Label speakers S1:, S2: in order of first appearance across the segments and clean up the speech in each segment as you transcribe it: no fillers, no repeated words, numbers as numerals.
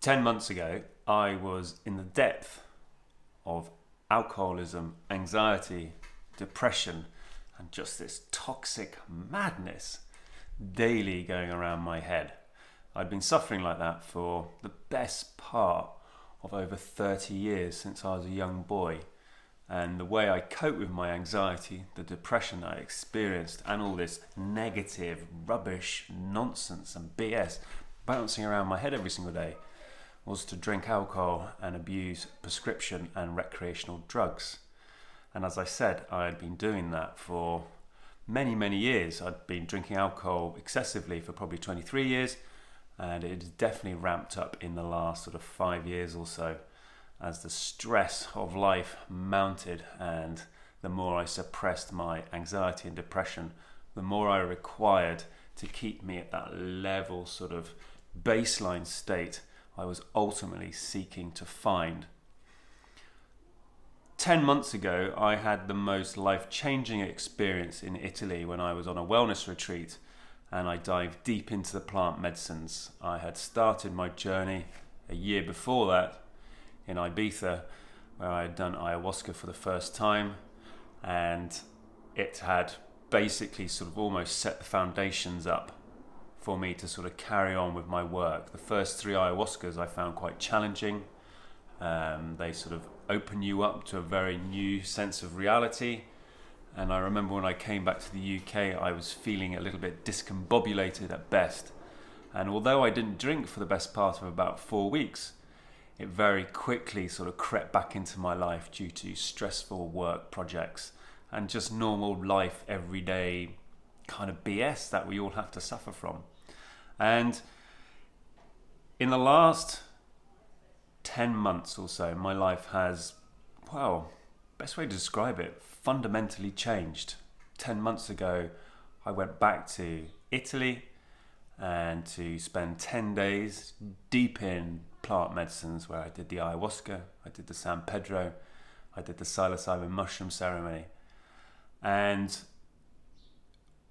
S1: 10 months ago, I was in the depth of alcoholism, anxiety, depression, and just this toxic madness daily going around my head. I'd been suffering like that for the best part of over 30 years since I was a young boy. And the way I cope with my anxiety, the depression I experienced, and all this negative, rubbish, nonsense and BS bouncing around my head every single day was to drink alcohol and abuse prescription and recreational drugs. And as I said, I had been doing that for many, many years. I'd been drinking alcohol excessively for probably 23 years, and it has definitely ramped up in the last sort of 5 years or so as the stress of life mounted, and the more I suppressed my anxiety and depression, the more I required to keep me at that level sort of baseline state I was ultimately seeking to find. 10 months ago, I had the most life-changing experience in Italy when I was on a wellness retreat, and I dived deep into the plant medicines. I had started my journey a year before that in Ibiza, where I had done ayahuasca for the first time, and it had basically sort of almost set the foundations up for me to sort of carry on with my work. The first 3 ayahuascas I found quite challenging. They sort of open you up to a very new sense of reality. And I remember when I came back to the UK, I was feeling a little bit discombobulated at best. And although I didn't drink for the best part of about 4 weeks, it very quickly sort of crept back into my life due to stressful work projects and just normal life, everyday kind of BS that we all have to suffer from. And in the last 10 months or so, my life has, well, best way to describe it, fundamentally changed. 10 months ago, I went back to Italy and to spend 10 days deep in plant medicines, where I did the ayahuasca, I did the San Pedro, I did the psilocybin mushroom ceremony. And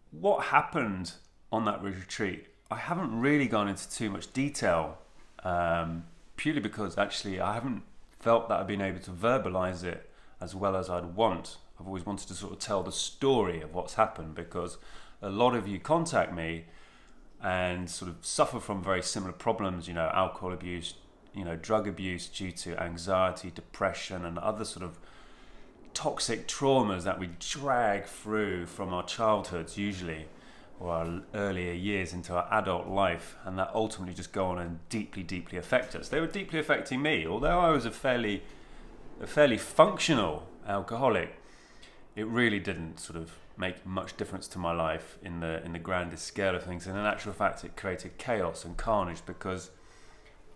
S1: what happened on that retreat, I haven't really gone into too much detail, purely because actually I haven't felt that I've been able to verbalize it as well as I'd want. I've always wanted to sort of tell the story of what's happened, because a lot of you contact me and sort of suffer from very similar problems, alcohol abuse, drug abuse due to anxiety, depression, and other sort of toxic traumas that we drag through from our childhoods usually, or our earlier years into our adult life, and that ultimately just go on and deeply affect us. They were deeply affecting me. Although I was a fairly functional alcoholic, it really didn't sort of make much difference to my life in the grandest scale of things. And in actual fact, it created chaos and carnage because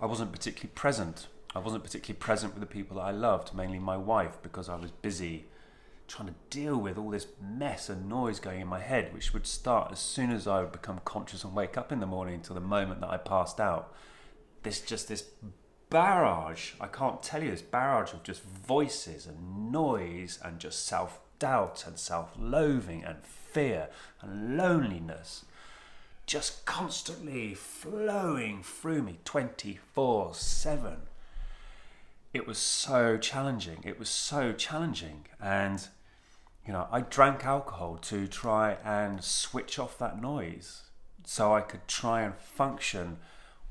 S1: I wasn't particularly present. I wasn't particularly present with the people that I loved, mainly my wife, because I was busy trying to deal with all this mess and noise going in my head, which would start as soon as I would become conscious and wake up in the morning until the moment that I passed out. This barrage, I can't tell you, this barrage of just voices and noise and just self-doubt and self-loathing and fear and loneliness just constantly flowing through me 24/7. It was so challenging. And I drank alcohol to try and switch off that noise so I could try and function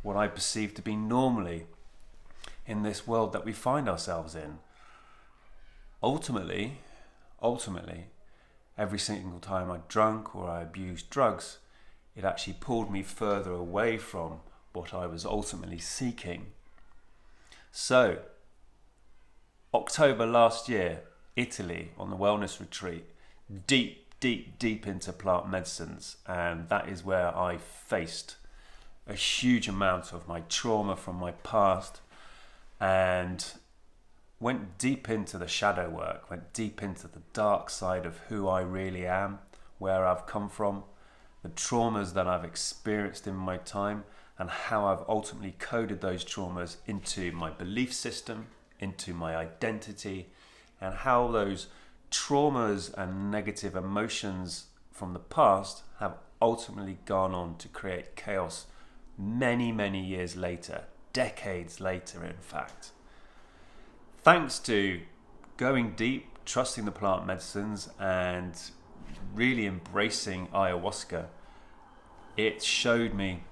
S1: what I perceived to be normally in this world that we find ourselves in. Ultimately, every single time I drank or I abused drugs, it actually pulled me further away from what I was ultimately seeking. So, October last year, Italy, on the wellness retreat, deep into plant medicines, and that is where I faced a huge amount of my trauma from my past, and went deep into the shadow work, went deep into the dark side of who I really am, where I've come from, the traumas that I've experienced in my time, and how I've ultimately coded those traumas into my belief system, into my identity, and how those traumas and negative emotions from the past have ultimately gone on to create chaos many years later, decades later, in fact. Thanks to going deep, trusting the plant medicines, and really embracing ayahuasca, it showed me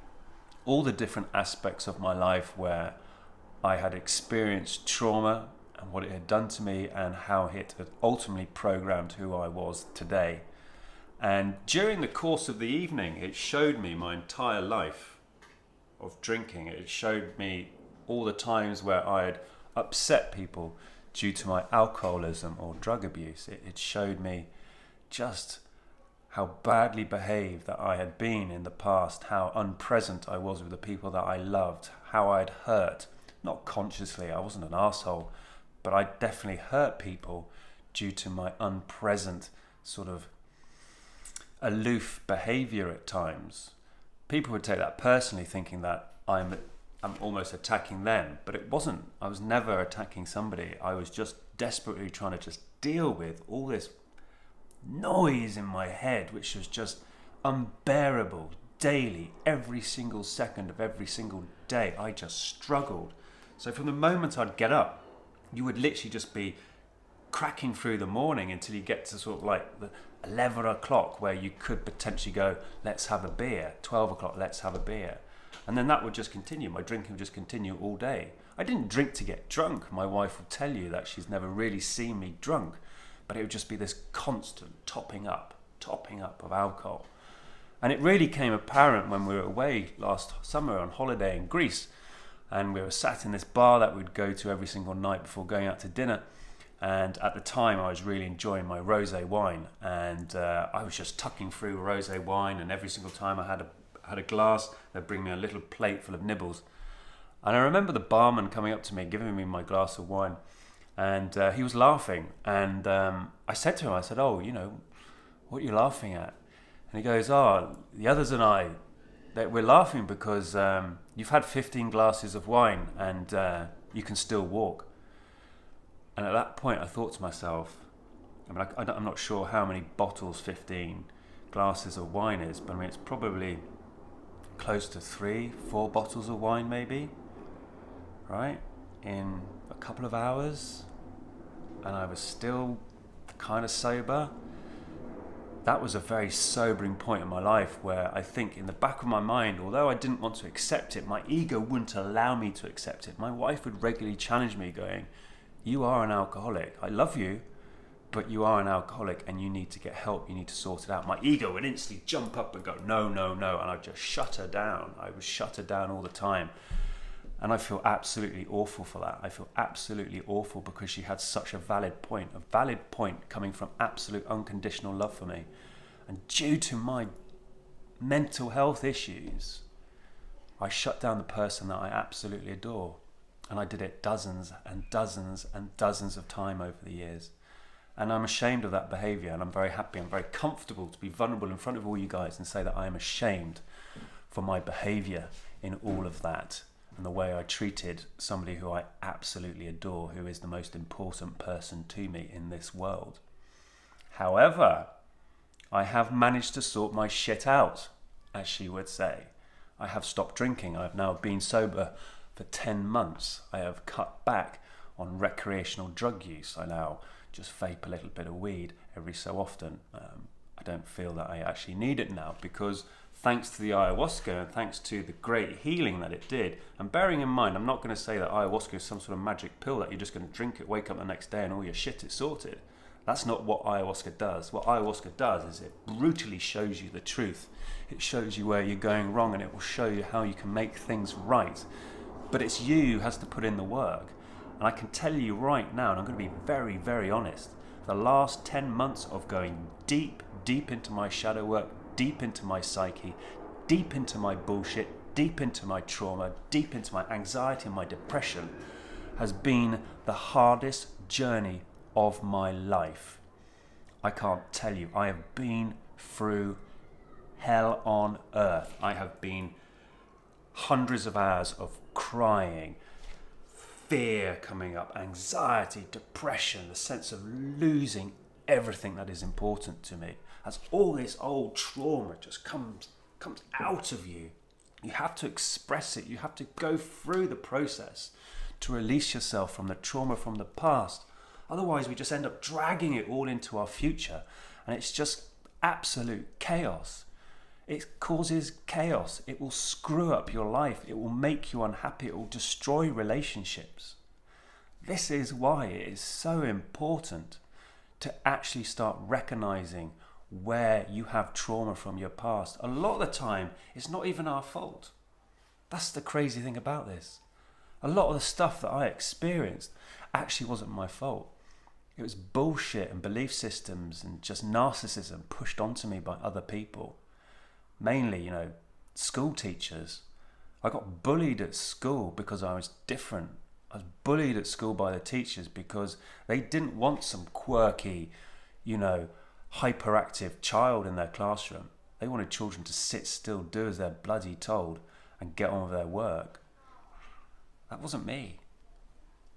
S1: all the different aspects of my life where I had experienced trauma and what it had done to me, and how it had ultimately programmed who I was today. And during the course of the evening, it showed me my entire life of drinking. It showed me all the times where I had upset people due to my alcoholism or drug abuse. It showed me just how badly behaved that I had been in the past, how unpresent I was with the people that I loved, how I'd hurt, not consciously, I wasn't an arsehole, but I definitely hurt people due to my unpresent, sort of aloof behavior at times. People would take that personally, thinking that I'm almost attacking them, but it wasn't. I was never attacking somebody. I was just desperately trying to just deal with all this noise in my head, which was just unbearable daily, every single second of every single day. I just struggled. So from the moment I'd get up, you would literally just be cracking through the morning until you get to sort of like the 11 o'clock, where you could potentially go, let's have a beer. 12 o'clock, let's have a beer. And then that would just continue. My drinking would just continue all day. I didn't drink to get drunk. My wife will tell you that she's never really seen me drunk, but it would just be this constant topping up of alcohol. And it really came apparent when we were away last summer on holiday in Greece, and we were sat in this bar that we'd go to every single night before going out to dinner. And at the time, I was really enjoying my rosé wine, and I was just tucking through rosé wine, and every single time I had a glass, they'd bring me a little plate full of nibbles. And I remember the barman coming up to me, giving me my glass of wine, and he was laughing. And I said to him, I said, "Oh, what are you laughing at?" And he goes, "Oh, the others and I, we're laughing because you've had 15 glasses of wine and you can still walk." And at that point, I thought to myself, I'm not sure how many bottles 15 glasses of wine is, but it's probably close to 3-4 bottles of wine maybe, right? In a couple of hours, and I was still kind of sober. That was a very sobering point in my life, where I think in the back of my mind, although I didn't want to accept it, my ego wouldn't allow me to accept it. My wife would regularly challenge me, going, "You are an alcoholic. I love you, but you are an alcoholic and you need to get help. You need to sort it out." My ego would instantly jump up and go, "No, no, no." And I'd just shut her down. I would shut her down all the time. And I feel absolutely awful for that. I feel absolutely awful because she had such a valid point coming from absolute unconditional love for me. And due to my mental health issues, I shut down the person that I absolutely adore. And I did it dozens and dozens and dozens of times over the years. And I'm ashamed of that behavior, and I'm very happy, I'm very comfortable to be vulnerable in front of all you guys and say that I am ashamed for my behavior in all of that, and the way I treated somebody who I absolutely adore, who is the most important person to me in this world. However, I have managed to sort my shit out, as she would say. I have stopped drinking. I've now been sober for 10 months. I have cut back on recreational drug use. I now just vape a little bit of weed every so often. I don't feel that I actually need it now, because thanks to the ayahuasca and thanks to the great healing that it did, and bearing in mind, I'm not going to say that ayahuasca is some sort of magic pill that you're just going to drink it, wake up the next day and all your shit is sorted. That's not what ayahuasca does. What ayahuasca does is it brutally shows you the truth. It shows you where you're going wrong, and it will show you how you can make things right. But it's you who has to put in the work. And I can tell you right now, and I'm going to be very, very honest, the last 10 months of going deep into my shadow work, deep into my psyche, deep into my bullshit, deep into my trauma, deep into my anxiety and my depression, has been the hardest journey of my life. I can't tell you. I have been through hell on earth. I have been hundreds of hours of crying, fear coming up, anxiety, depression, the sense of losing everything that is important to me, as all this old trauma just comes out of you You have to express it. You have to go through the process to release yourself from the trauma from the past. Otherwise, we just end up dragging it all into our future, and it's just absolute chaos. It causes chaos. It will screw up your life. It will make you unhappy. It will destroy relationships. This is why it is so important to actually start recognizing where you have trauma from your past. A lot of the time, it's not even our fault. That's the crazy thing about this. A lot of the stuff that I experienced actually wasn't my fault. It was bullshit and belief systems and just narcissism pushed onto me by other people. Mainly, school teachers. I got bullied at school because I was different. I was bullied at school by the teachers because they didn't want some quirky, hyperactive child in their classroom. They wanted children to sit still, do as they're bloody told, and get on with their work. That wasn't me.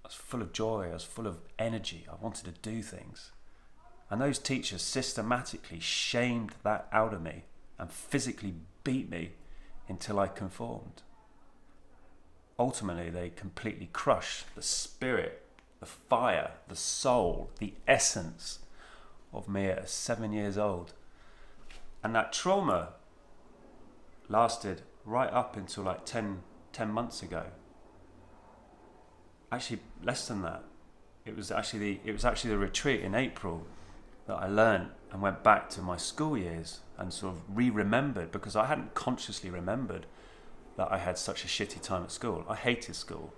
S1: I was full of joy. I was full of energy. I wanted to do things. And those teachers systematically shamed that out of me and physically beat me until I conformed. Ultimately, they completely crushed the spirit, the fire, the soul, the essence of me at 7 years old. And that trauma lasted right up until like 10 months ago. Actually, less than that. It was actually the retreat in April that I learned and went back to my school years and sort of re-remembered, because I hadn't consciously remembered that I had such a shitty time at school. I hated school,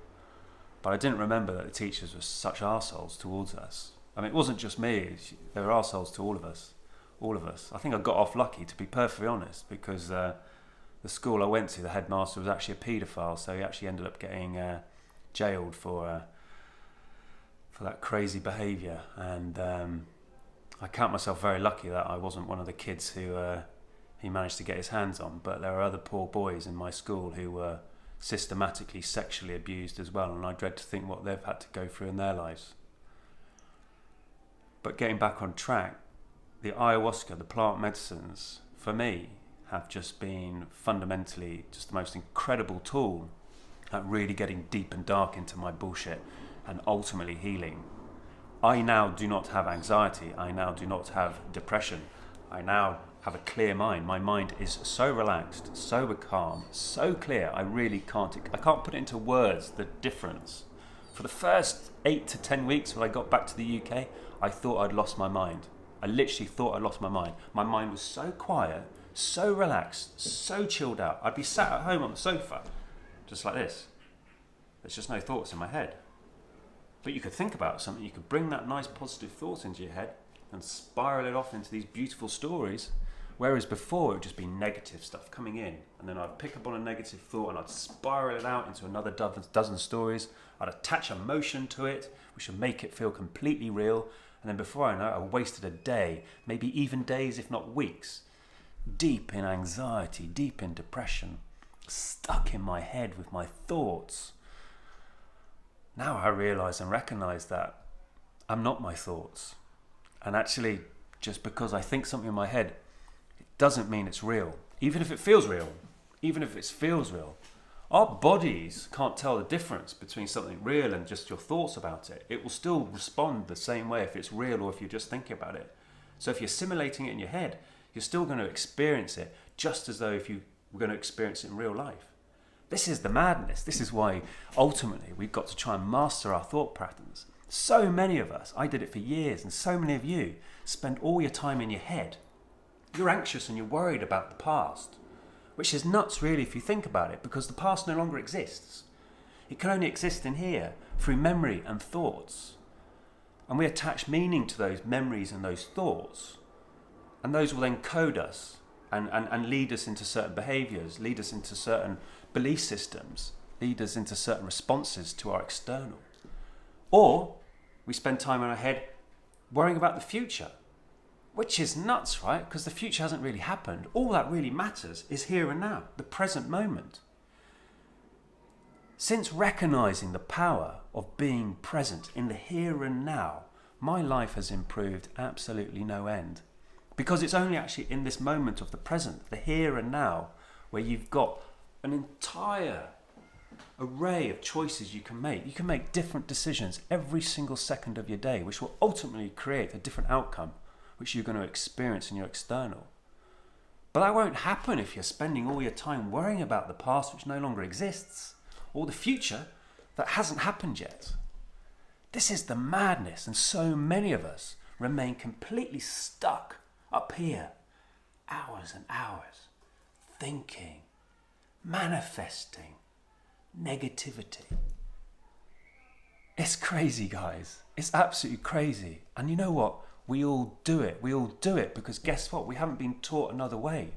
S1: but I didn't remember that the teachers were such arseholes towards us. I mean, it wasn't just me. They were arseholes to all of us. All of us. I think I got off lucky, to be perfectly honest, because the school I went to, the headmaster was actually a paedophile, so he actually ended up getting jailed for that crazy behaviour. And I count myself very lucky that I wasn't one of the kids who he managed to get his hands on, but there are other poor boys in my school who were systematically sexually abused as well, and I dread to think what they've had to go through in their lives. But getting back on track, the ayahuasca, the plant medicines, for me, have just been fundamentally just the most incredible tool at really getting deep and dark into my bullshit and ultimately healing. I now do not have anxiety. I now do not have depression. I now have a clear mind. My mind is so relaxed, so calm, so clear. I can't put it into words, the difference. For the first 8 to 10 weeks when I got back to the UK, I thought I'd lost my mind. I literally thought I'd lost my mind. My mind was so quiet, so relaxed, so chilled out. I'd be sat at home on the sofa, just like this. There's just no thoughts in my head. But you could think about something, you could bring that nice positive thought into your head and spiral it off into these beautiful stories. Whereas before it would just be negative stuff coming in, and then I'd pick up on a negative thought and I'd spiral it out into another dozen stories. I'd attach emotion to it, which would make it feel completely real. And then before I know it, I wasted a day, maybe even days, if not weeks, deep in anxiety, deep in depression, stuck in my head with my thoughts. Now I realise and recognise that I'm not my thoughts. And actually, just because I think something in my head, it doesn't mean it's real. Even if it feels real. Our bodies can't tell the difference between something real and just your thoughts about it. It will still respond the same way if it's real or if you're just thinking about it. So if you're simulating it in your head, you're still going to experience it just as though if you were going to experience it in real life. This is the madness. This is why ultimately we've got to try and master our thought patterns. So many of us, I did it for years, and so many of you spend all your time in your head. You're anxious and you're worried about the past, which is nuts really if you think about it, because the past no longer exists. It can only exist in here through memory and thoughts. And we attach meaning to those memories and those thoughts, and those will then code us and lead us into certain behaviours, lead us into certain belief systems, lead us into certain responses to our external. Or we spend time in our head worrying about the future, which is nuts, right? Because the future hasn't really happened. All that really matters is here and now, the present moment. Since recognising the power of being present in the here and now, my life has improved absolutely no end. Because it's only actually in this moment of the present, the here and now, where you've got an entire array of choices you can make. You can make different decisions every single second of your day, which will ultimately create a different outcome, which you're going to experience in your external. But that won't happen if you're spending all your time worrying about the past, which no longer exists, or the future that hasn't happened yet. This is the madness, and so many of us remain completely stuck up here, hours and hours, thinking, manifesting, negativity. It's crazy, guys. It's absolutely crazy. And you know what? We all do it. We all do it because guess what? We haven't been taught another way.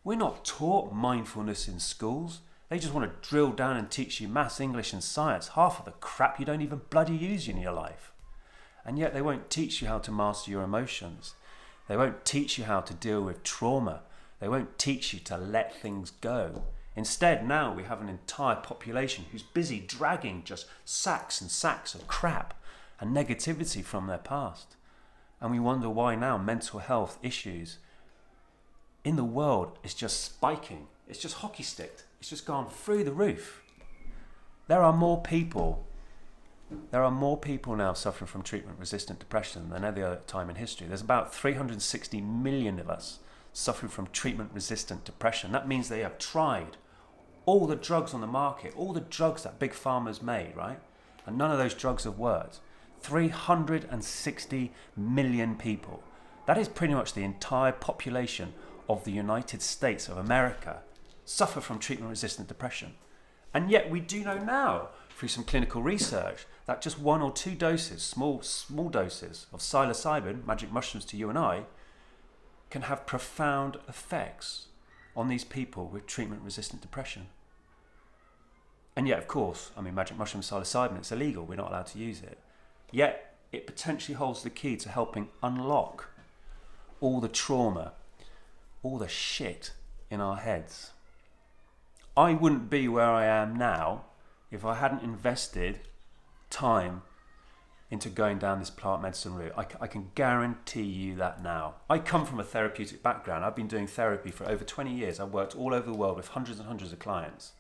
S1: We're not taught mindfulness in schools. They just want to drill down and teach you maths, English and science, half of the crap you don't even bloody use in your life. And yet they won't teach you how to master your emotions. They won't teach you how to deal with trauma. They won't teach you to let things go. Instead, now we have an entire population who's busy dragging just sacks and sacks of crap and negativity from their past. And we wonder why now mental health issues in the world is just spiking. It's just hockey sticked. It's just gone through the roof. There are more people now suffering from treatment-resistant depression than any other time in history. There's about 360 million of us suffering from treatment-resistant depression. That means they have tried all the drugs on the market, all the drugs that big pharma's made, right? And none of those drugs have worked. 360 million people. That is pretty much the entire population of the United States of America suffer from treatment-resistant depression. And yet we do know now, through some clinical research, that just 1 or 2 doses, small doses of psilocybin, magic mushrooms to you and I, can have profound effects on these people with treatment-resistant depression. And yet, of course, magic mushroom psilocybin, it's illegal, we're not allowed to use it. Yet, it potentially holds the key to helping unlock all the trauma, all the shit in our heads. I wouldn't be where I am now if I hadn't invested time into going down this plant medicine route. I can guarantee you that now. I come from a therapeutic background. I've been doing therapy for over 20 years. I've worked all over the world with hundreds and hundreds of clients.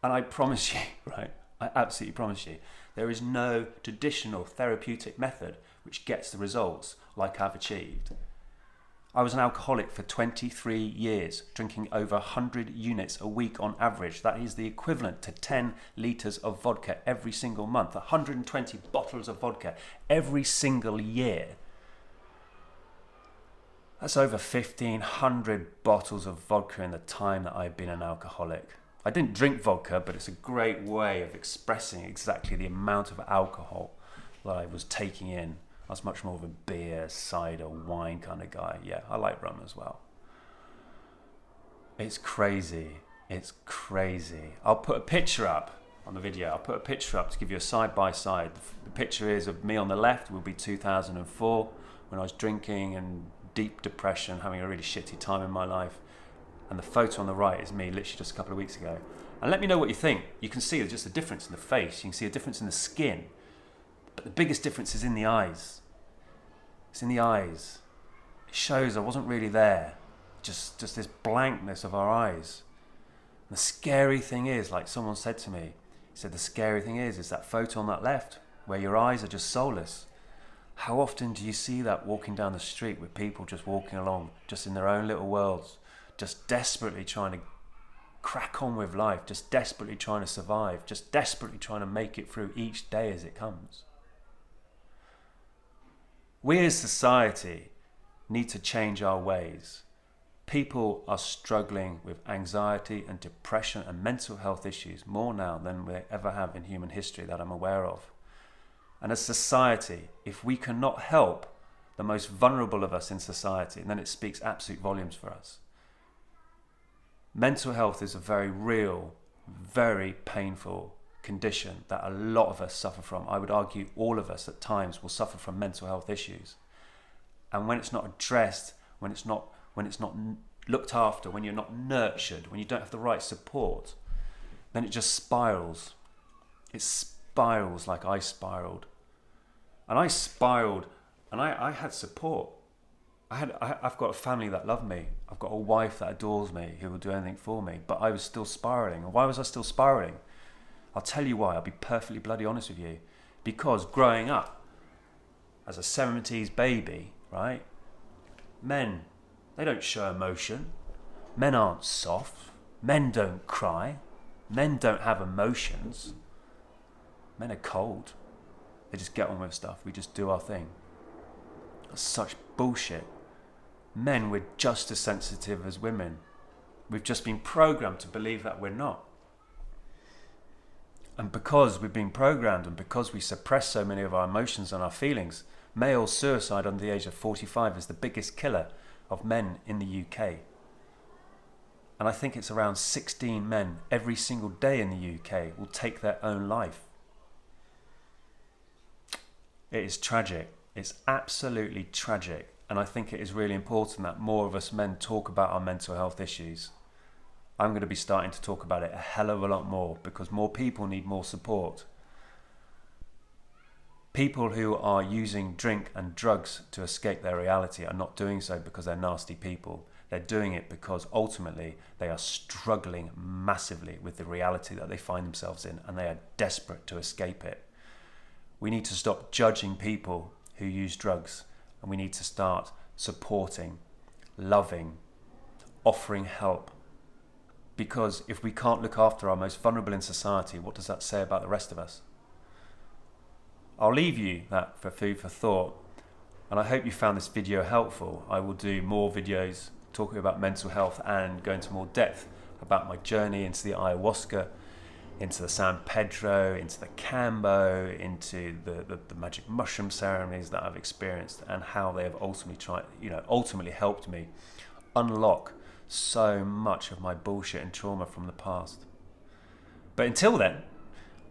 S1: And I promise you, right, I absolutely promise you, there is no traditional therapeutic method which gets the results like I've achieved. I was an alcoholic for 23 years, drinking over 100 units a week on average. That is the equivalent to 10 litres of vodka every single month, 120 bottles of vodka every single year. That's over 1,500 bottles of vodka in the time that I've been an alcoholic. I didn't drink vodka, but it's a great way of expressing exactly the amount of alcohol that I was taking in. I was much more of a beer, cider, wine kind of guy. Yeah, I like rum as well. It's crazy. It's crazy. I'll put a picture up on the video. I'll put a picture up to give you a side-by-side. The picture is of me on the left will be 2004 when I was drinking and deep depression, having a really shitty time in my life. And the photo on the right is me literally just a couple of weeks ago. And let me know what you think. You can see there's just a difference in the face. You can see a difference in the skin. But the biggest difference is in the eyes. It's in the eyes. It shows I wasn't really there. Just this blankness of our eyes. And the scary thing is, like someone said to me, he said the scary thing is that photo on that left, where your eyes are just soulless. How often do you see that walking down the street with people just walking along, just in their own little worlds, just desperately trying to crack on with life, just desperately trying to survive, just desperately trying to make it through each day as it comes? We as society need to change our ways. People are struggling with anxiety and depression and mental health issues more now than we ever have in human history that I'm aware of. And as society, if we cannot help the most vulnerable of us in society, then it speaks absolute volumes for us. Mental health is a very real, very painful condition that a lot of us suffer from. I would argue all of us at times will suffer from mental health issues. And when it's not addressed, when it's not looked after, when you're not nurtured, when you don't have the right support, then it just spirals. It spirals like I spiraled. And I spiraled, and I had support. I've got a family that love me. I've got a wife that adores me, who will do anything for me. But I was still spiraling. And why was I still spiraling? I'll tell you why. I'll be perfectly bloody honest with you. Because growing up as a 70s baby, right? Men, they don't show emotion. Men aren't soft. Men don't cry. Men don't have emotions. Men are cold. They just get on with stuff. We just do our thing. That's such bullshit. Men, we're just as sensitive as women. We've just been programmed to believe that we're not. And because we've been programmed and because we suppress so many of our emotions and our feelings, male suicide under the age of 45 is the biggest killer of men in the UK. And I think it's around 16 men every single day in the UK will take their own life. It is tragic. It's absolutely tragic. And I think it is really important that more of us men talk about our mental health issues. I'm going to be starting to talk about it a hell of a lot more because more people need more support. People who are using drink and drugs to escape their reality are not doing so because they're nasty people. They're doing it because ultimately they are struggling massively with the reality that they find themselves in, and they are desperate to escape it. We need to stop judging people who use drugs, and we need to start supporting, loving, offering help. Because if we can't look after our most vulnerable in society, what does that say about the rest of us? I'll leave you that for food for thought, and I hope you found this video helpful. I will do more videos talking about mental health and go into more depth about my journey into the ayahuasca, into the San Pedro, into the Cambo, into the magic mushroom ceremonies that I've experienced, and how they have ultimately helped me unlock so much of my bullshit and trauma from the past. But until then,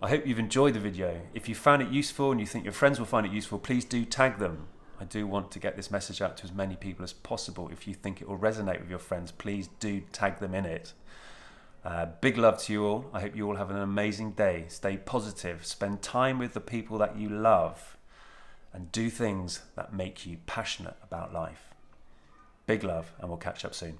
S1: I hope you've enjoyed the video. If you found it useful and you think your friends will find it useful, please do tag them. I do want to get this message out to as many people as possible. If you think it will resonate with your friends, please do tag them in it. Big love to you all. I hope you all have an amazing day. Stay positive. Spend time with the people that you love. And do things that make you passionate about life. Big love, and we'll catch up soon.